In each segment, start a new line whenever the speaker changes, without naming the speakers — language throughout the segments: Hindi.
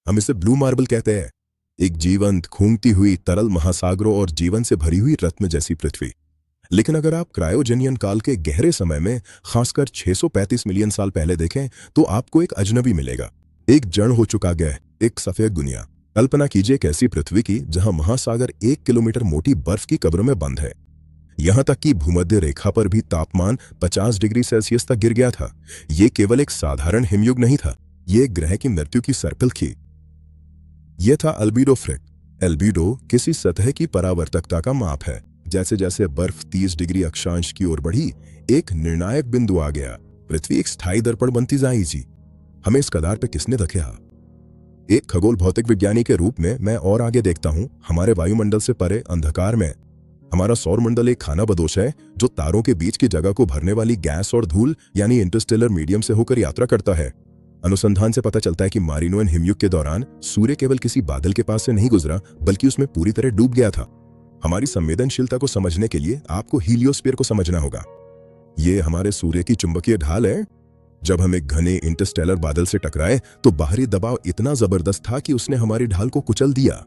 हम इसे ब्लू मार्बल कहते हैं। एक जीवंत, खूंगती हुई, तरल महासागरों और जीवन से भरी हुई रत्न जैसी पृथ्वी। लेकिन अगर आप क्रायोजेनियन काल के गहरे समय में, खासकर 635 मिलियन साल पहले देखें, तो आपको एक अजनबी मिलेगा। एक जड़ हो चुका गह, एक सफेद दुनिया। कल्पना कीजिए एक ऐसी पृथ्वी की जहां महासागर 1 किलोमीटर मोटी बर्फ की कब्र में बंद है। यहां तक कि भूमध्य रेखा पर भी तापमान 50 डिग्री सेल्सियस तक गिर गया था। ये केवल एक साधारण हिमयुग नहीं था, ये एक ग्रह की मृत्यु की सर्पिल थी। यह था अल्बीडो फ्रेट। एल्बिडो किसी सतह की परावर्तकता का माप है। जैसे जैसे बर्फ 30 डिग्री अक्षांश की ओर बढ़ी, एक निर्णायक बिंदु आ गया। पृथ्वी एक स्थायी दर्पण बनती जाई जी। हमें इस कदार पे किसने रखा? एक खगोल भौतिक विज्ञानी के रूप में मैं और आगे देखता हूं, हमारे वायुमंडल से परे अंधकार में हमारा सौरमंडल एक खाना बदोश है जो तारों के बीच की जगह को भरने वाली गैस और धूल यानी इंटरस्टेलर मीडियम से होकर यात्रा करता है। अनुसंधान से पता चलता है कि मारिनोयन हिमयुग के दौरान सूर्य केवल किसी बादल के पास से नहीं गुजरा, बल्कि उसमें पूरी तरह डूब गया था। हमारी संवेदनशीलता को समझने के लिए आपको हीलियोस्फीयर को समझना होगा। ये हमारे सूर्य की चुंबकीय ढाल है। जब हम एक घने इंटरस्टेलर बादल से टकराए तो बाहरी दबाव इतना जबरदस्त था कि उसने हमारी ढाल को कुचल दिया।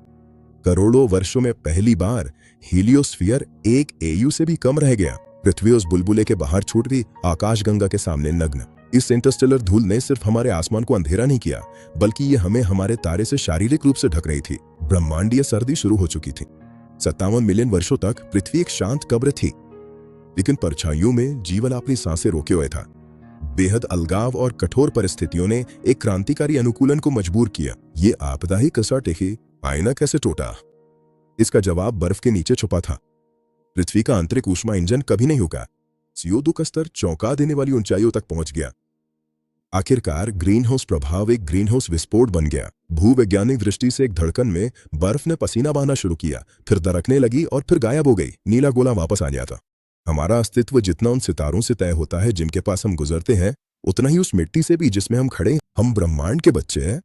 करोड़ों वर्षों में पहली बार हीलियोस्फीयर 1 AU से भी कम रह गया। पृथ्वी उस बुलबुले के बाहर छूट गई, आकाशगंगा के सामने नग्न। इस इंटरस्टेलर धूल ने सिर्फ हमारे आसमान को अंधेरा नहीं किया, बल्कि ये हमें हमारे तारे से शारीरिक रूप से ढक रही थी। ब्रह्मांडीय सर्दी शुरू हो चुकी थी। 57 मिलियन वर्षों तक पृथ्वी एक शांत कब्र थी, लेकिन परछाइयों में जीवन अपनी सांसें रोके हुए था। बेहद अलगाव और कठोर परिस्थितियों ने एक क्रांतिकारी अनुकूलन को मजबूर किया। ये आपदा ही कैसा टेकी, आईना कैसे टूटा? इसका जवाब बर्फ के नीचे छुपा था। पृथ्वी का आंतरिक ऊष्मा इंजन कभी नहीं रुका। CO2 का स्तर चौंका देने वाली ऊंचाइयों तक पहुंच गया। आखिरकार ग्रीनहाउस प्रभाव एक ग्रीनहाउस विस्फोट बन गया। भूवैज्ञानिक दृष्टि से एक धड़कन में बर्फ ने पसीना बहाना शुरू किया, फिर दरकने लगी और फिर गायब हो गई। नीला गोला वापस आ गया था। हमारा अस्तित्व जितना उन सितारों से तय होता है जिनके पास हम गुजरते हैं, उतना ही उस मिट्टी से भी जिसमें हम खड़े। हम ब्रह्मांड के बच्चे हैं।